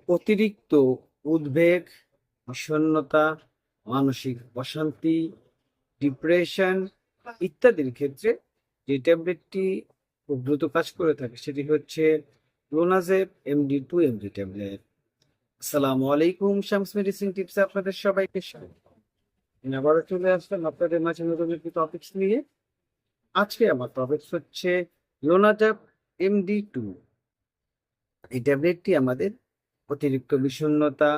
অতিরিক্ত উদ্বেগ, বিষণ্ণতা, মানসিক অশান্তি, ডিপ্রেশন ইত্যাদির ক্ষেত্রে যে ট্যাবলেটটি খুব দ্রুত কাজ করে থাকে সেটি হচ্ছে ক্লোনাজেব MD2 MG ট্যাবলেট। আসসালামু আলাইকুম, শামস মেডিসিন টিপসে আপনাদের সবাইকে স্বাগত। আবারও চলে আসলাম আপনাদের মাঝে নতুন একটি টপিকস নিয়ে। আজকে আমার টপিকস হচ্ছে ক্লোনাজেব MD2। এই ট্যাবলেটটি আমাদের অতিরিক্ত বিষণ্ণতা,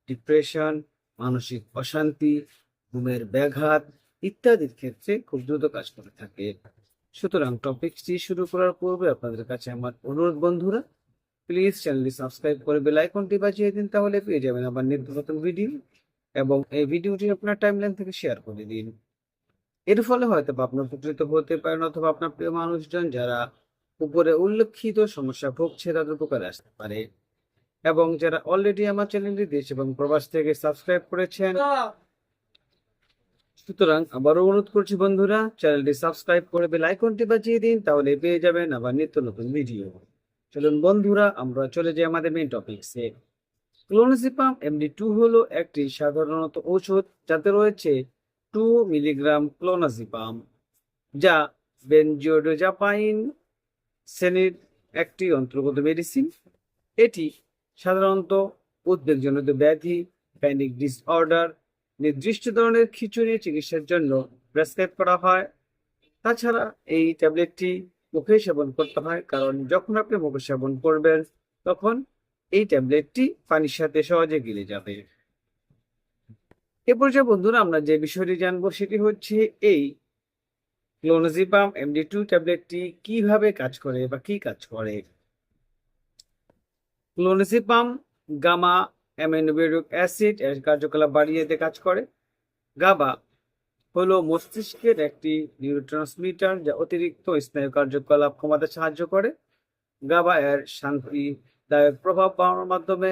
ডিপ্রেশন, মানসিক অশান্তি, ঘুমের ব্যাঘাত ইত্যাদির ক্ষেত্রে খুব দ্রুত কাজ করে থাকে। সুতরাং টপিকটি শুরু করার পূর্বে আপনাদের কাছে আমার অনুরোধ বন্ধুরা, প্লিজ চ্যানেলটি সাবস্ক্রাইব করে বেল আইকনটি বাজিয়ে দিন, তাহলে পেয়ে যাবেন আবার নিত্য নতুন ভিডিও। এবং এই ভিডিওটি আপনার টাইমলাইন থেকে শেয়ার করে দিন। এর ফলে হয়তো আপনার উপকৃত হতে পারেন, অথবা আপনার প্রিয় মানুষজন যারা উপরে উল্লেখিত সমস্যা ভুগছে তাদের উপকারে আসতে পারে। এবং যারা অলরেডি আমার চ্যানেলটি দেশ এবং প্রবাস থেকে সাবস্ক্রাইব করেছেন, সুতরাং আবারও অনুরোধ করছি বন্ধুরা, চ্যানেলটি সাবস্ক্রাইব করে বেল আইকনটি বাজিয়ে দিন, তাহলে পেয়ে যাবেন আবার নিত্য নতুন ভিডিও। চলুন বন্ধুরা, আমরা চলে যাই আমাদের মেইন টপিকসে। ক্লোনাজিপাম MD2 হলো একটি সাধারণত ঔষধ যাতে রয়েছে 2 মিলিগ্রাম ক্লোনাজিপাম, যা বেনজোডিয়াজাপাইন শ্রেণীর একটি অন্তর্গত মেডিসিন। এটি সাধারণত উদ্বেগজনিত ব্যাধি, প্যানিক ডিসঅর্ডার, নির্দিষ্ট ধরনের খিঁচুনি চিকিৎসার জন্য প্রেসক্রাইব করা হয়। তাছাড়া এই ট্যাবলেটটি মুখে সেবন করতে হয়, কারণ যখন আপনি মুখে সেবন করবেন তখন এই ট্যাবলেটটি পানির সাথে সহজে গিলে যাবে। এ পর্যায়ে বন্ধুরা, আমরা যে বিষয়টি জানবো সেটি হচ্ছে এই ক্লোনাজিপাম MD2 ট্যাবলেটটি কিভাবে কাজ করে বা কি কাজ করে। ক্লোনাজিপাম গামা অ্যামিনোবেরিক অ্যাসিড এর কার্যকলাপ বাড়িয়ে দিতে কাজ করে। গাবা হলো মস্তিষ্কের একটি নিউরোট্রান্সমিটার যা অতিরিক্ত স্নায়ু কার্যকলাপ কমাতে সাহায্য করে। গাবা এর শান্তিদায়ক প্রভাব বাড়ানোর মাধ্যমে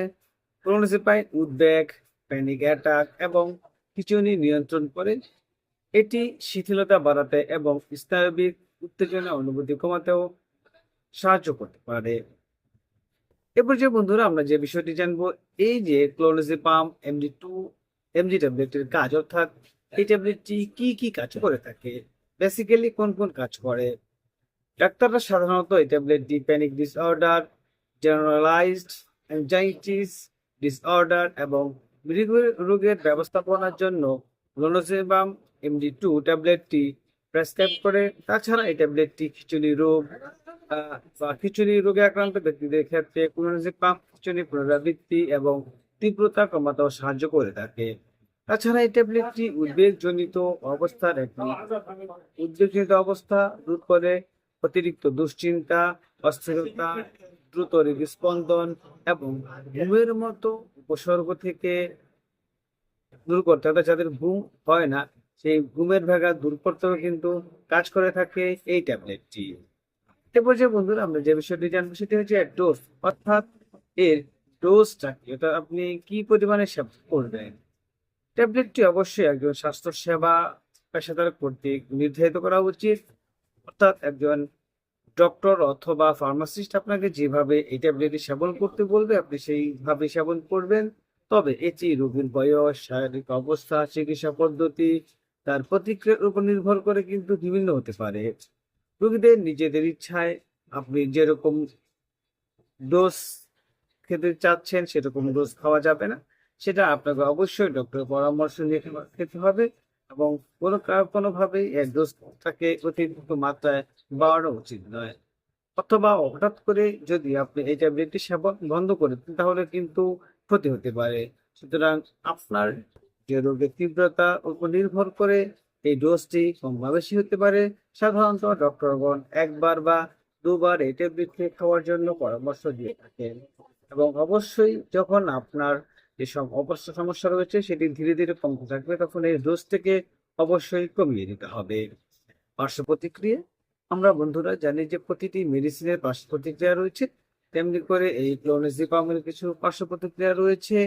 ক্লোনাজিপাম উদ্বেগ, প্যানিক অ্যাটাক এবং খিঁচুনি নিয়ন্ত্রণ করে। এটি শিথিলতা বাড়াতে এবং স্নায়বিক উত্তেজনা অনুভূতি কমাতেও সাহায্য করতে পারে। এরপর যে বন্ধুরা, আমরা যে বিষয়টি জানবো, এই যে ক্লোনাজিপাম MD2 MG ট্যাবলেটের কাজ, অর্থাৎ এই ট্যাবলেটটি কি কি কাজ করে থাকে, বেসিক্যালি কোন কোন কাজ করে। ডাক্তাররা সাধারণত এই ট্যাবলেটটি panic disorder, generalised anxieties disorder এবং মৃগ রোগের ব্যবস্থাপনার জন্য ক্লোনাজিপাম MD2 ট্যাবলেটটি প্রেসক্রাইব করে। তাছাড়া এই ট্যাবলেটটি খিঁচুনি রোগ বা খিঁচুনি রোগে আক্রান্ত ব্যক্তিদের ক্ষেত্রে ক্লোনাজিপাম খিঁচুনি পুনরাবৃত্তি এবং তীব্রতা কমাতেও সাহায্য করে থাকে। তাছাড়া এই ট্যাবলেটটি উদ্বেগজনিত অবস্থা দূর করে, অতিরিক্ত দুশ্চিন্তা, অস্থিরতা, দ্রুত হৃদস্পন্দন এবং ঘুমের মতো উপসর্গ থেকে দূর করতে, অর্থাৎ যাদের ঘুম হয় না সেই ঘুমের ব্যাঘাত দূর করতেও কিন্তু কাজ করে থাকে এই ট্যাবলেটটি। এরপর যে বন্ধুরা, আমরা যে বিষয়টি জানবো সেটি হচ্ছে ডোজ, অর্থাৎ এর ডোজটা কি, অর্থাৎ আপনি কি পরিমাণে সেবন করবেন। ট্যাবলেটটি অবশ্যই একজন স্বাস্থ্য সেবা পেশাদার কর্তৃক নির্ধারিত করা উচিত, অর্থাৎ একজন ডক্টর অথবা ফার্মাসিস্ট আপনাকে যেভাবে এই ট্যাবলেটটি সেবন করতে বলবে আপনি সেইভাবে সেবন করবেন। তবে এটি রোগীর বয়স, শারীরিক অবস্থা, চিকিৎসা পদ্ধতি, তার প্রতিক্রিয়ার উপর নির্ভর করে কিন্তু বিভিন্ন হতে পারে। রোগীদের নিজেদের ইচ্ছায় আপনি যেরকম ডোজ খেতে চাচ্ছেন সেরকম ডোজ খাওয়া যাবে না, সেটা আপনাকে অবশ্যই ডক্টরের পরামর্শ নিয়ে খেতে হবে। এবং কোনোভাবেই এক ডোজটাকে অতিরিক্ত মাত্রায় বাড়ানো উচিত নয়। অথবা হঠাৎ করে যদি আপনি এই ট্যাবলেটটি সেবন বন্ধ করে দেন তাহলে কিন্তু ক্ষতি হতে পারে। সুতরাং আপনার যে রোগের তীব্রতার উপর নির্ভর করে এই ডোজটি কম বা বেশি হতে পারে। সাধারণত ডক্টরগণ একবার বা দুবার এই ট্যাবলেটটি খাওয়ার জন্য পরামর্শ দিয়ে থাকেন। এবং অবশ্যই যখন আপনার যেসব সমস্যা রয়েছে সেটি ধীরে ধীরে কমতে থাকবে, তখন এই ডোজ থেকে অবশ্যই কমিয়ে দিতে হবে। পার্শ্ব প্রতিক্রিয়া, আমরা বন্ধুরা জানি যে প্রতিটি মেডিসিনের পার্শ্ব প্রতিক্রিয়া রয়েছে, তেমনি করে এই ক্লোনাজিপামের কিছু পার্শ্ব প্রতিক্রিয়া রয়েছে।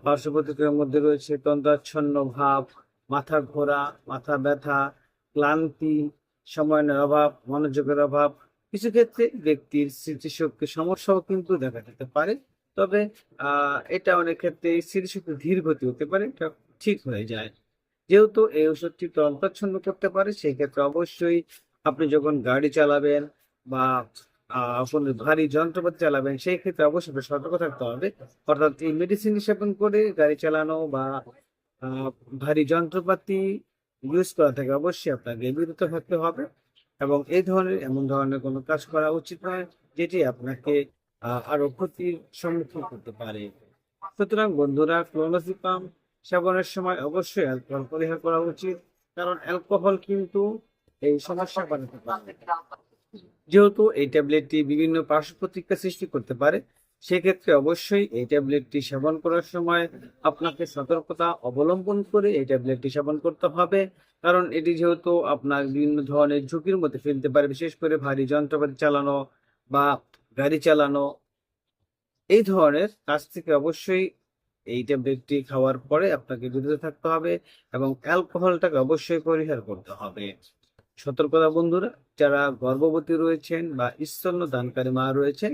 পার্শ্ব প্রতিক্রিয়ার মধ্যে রয়েছে তন্দ্রাচ্ছন্ন ভাব, মাথা ঘোরা, মাথা ব্যথা, ক্লান্তি, সময়ের অভাব, মনোযোগের অভাব, কিছু ক্ষেত্রে ব্যক্তির স্মৃতিশক্তির সমস্যাও কিন্তু দেখা যেতে পারে। তবে এটা অনেক ক্ষেত্রে স্মৃতিশক্তি ধীর গতি হতে পারে, এটা ঠিক হয়ে যায়। যেহেতু এই ওষুধটি তন্ত্রাচ্ছন্ন করতে পারে, সেই ক্ষেত্রে অবশ্যই আপনি যখন গাড়ি চালাবেন বা কোনো ভারী যন্ত্রপাতি চালাবেন, সেই ক্ষেত্রে অবশ্যই আপনার সতর্ক থাকতে হবে। অর্থাৎ এই মেডিসিন সেবন করে গাড়ি চালানো বা আহ, ভারী যন্ত্রপাতি ইউজ করা থেকে অবশ্যই আপনাকে বিরত থাকতে হবে, এবং এমন ধরনের কোনো কাজ করা উচিত নয় যেটি আপনাকে আরো ক্ষতির সম্মুখীন করতে পারে। সুতরাং বন্ধুরা, ক্লোনাজিপাম সেবনের সময় অবশ্যই অ্যালকোহল পরিহার করা উচিত, কারণ অ্যালকোহল কিন্তু এই সমস্যা বাড়াতে পারে। যেহেতু এই ট্যাবলেটটি বিভিন্ন পার্শ্ব প্রতিক্রিয়া সৃষ্টি করতে পারে, সেক্ষেত্রে অবশ্যই এই ট্যাবলেটটি সেবন করার সময় আপনাকে সতর্কতা অবলম্বন করে এই ট্যাবলেটটি সেবন করতে হবে। কারণ এটি যেহেতু আপনার বিভিন্ন ধরনের ঝুঁকির মধ্যে ফেলতে পারে, বিশেষ করে ভারী যন্ত্রপাতি চালানো বা গাড়ি চালানো, এই ধরনের কাজ থেকে অবশ্যই এই ট্যাবলেটটি খাওয়ার পরে আপনাকে বিরত থাকতে হবে, এবং অ্যালকোহলটাকে অবশ্যই পরিহার করতে হবে। সতর্কতা বন্ধুরা, যারা গর্ভবতী রয়েছেন বা স্তন্যদানকারী মা রয়েছেন,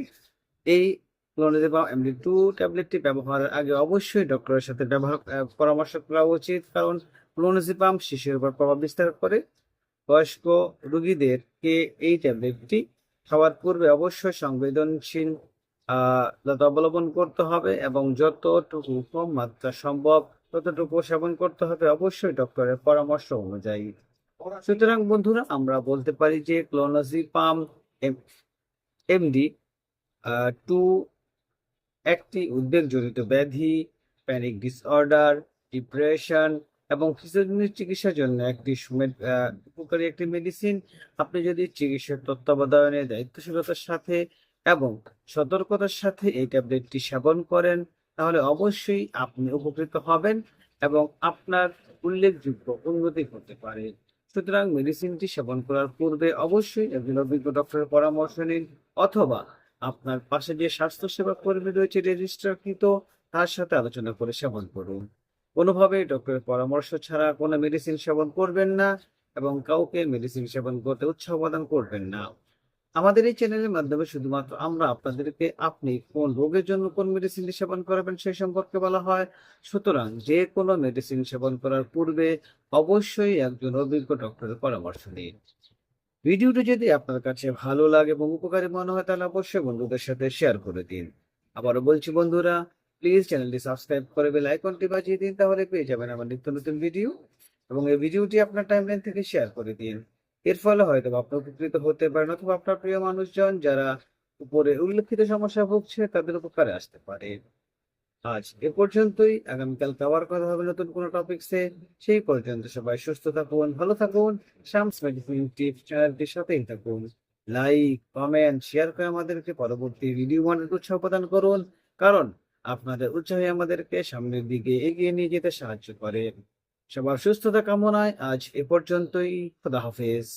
এই ক্লোনিজেপাম MD2 ট্যাবলেটটি ব্যবহারের আগে অবশ্যই ডক্টরের সাথে পরামর্শ করা উচিত, কারণ ক্লোনিজেপাম শিশুর উপর প্রভাব বিস্তার করে। বয়স্ক রোগীদেরকে এই ট্যাবলেটটি খাওয়ার পূর্বে অবশ্যই সংবেদনশীল যাতে অবলম্বন করতে হবে, এবং যতটুকু কম মাত্রা সম্ভব ততটুকু সেবন করতে হবে অবশ্যই ডক্টরের পরামর্শ অনুযায়ী। সুতরাং বন্ধুরা, আমরা বলতে পারি যে ক্লোনাজিপাম MD 2 একটি উদ্বেগজনিত ব্যাধি, প্যানিক ডিসঅর্ডার, ডিপ্রেশন এবং স্কিজোফ্রেনিক চিকিৎসার জন্য উপকারী একটি মেডিসিন। আপনি যদি চিকিৎসার তত্ত্বাবধানে দায়িত্বশীলতার সাথে এবং সতর্কতার সাথে এই ট্যাবলেটটি সেবন করেন, তাহলে অবশ্যই আপনি উপকৃত হবেন এবং আপনার উল্লেখযোগ্য উন্নতি করতে পারে। সুতরাং মেডিসিনটি সেবন করার পূর্বে অবশ্যই একজন অভিজ্ঞ ডক্টরের পরামর্শ নিন, অথবা আপনার পাশে যে স্বাস্থ্যসেবা কর্মী রয়েছে রেজিস্ট্রারকৃত, তার সাথে আলোচনা করে সেবন করুন। কোনোভাবেই ডক্টরের পরামর্শ ছাড়া কোনো মেডিসিন সেবন করবেন না, এবং কাউকে মেডিসিন সেবন করতে উৎসাহ প্রদান করবেন না। আমাদের এই চ্যানেলের মাধ্যমে শুধুমাত্র আমরা আপনাদেরকে আপনি কোন রোগের জন্য কোন মেডিসিনটি সেবন করাবেন সেই সম্পর্কে বলা হয়। সুতরাং যে কোনো মেডিসিন সেবন করার পূর্বে অবশ্যই একজন অভিজ্ঞ ডক্টরের পরামর্শ নিন। ভিডিওটি যদি আপনার কাছে ভালো লাগে এবং উপকারী মনে হয়, তাহলে অবশ্যই বন্ধুদের সাথে শেয়ার করে দিন। আবারও বলছি বন্ধুরা, প্লিজ চ্যানেলটি সাবস্ক্রাইব করে বেল আইকনটি বাজিয়ে দিন, তাহলে পেয়ে যাবেন আমার নিত্য নতুন ভিডিও, এবং এই ভিডিওটি আপনার টাইমলাইন থেকে শেয়ার করে দিন। এর ফলে হয়তো আপনি উপকৃত হতে পারেন, অথবা আপনার প্রিয় মানুষজন যারা উপরে উল্লেখিত সমস্যা ভুগছে তাদের উপকারে আসতে পারে। আজ এ পর্যন্তই, আগামীকাল আবার কথা হবে নতুন কোনো টপিকসে। সেই পর্যন্ত সবাই সুস্থ থাকুন, ভালো থাকুন। শামস মেডিসিন টিপস চ্যানেলটির সাথেই থাকুন। লাইক, কমেন্ট, শেয়ার করে আমাদেরকে পরবর্তী ভিডিও বানাতে উৎসাহ প্রদান করুন, কারণ আপনাদের উৎসাহই আমাদেরকে সামনের দিকে এগিয়ে নিয়ে যেতে সাহায্য করে। সবার সুস্থতা কামনায় আজ এ পর্যন্তই। খোদা হাফেজ।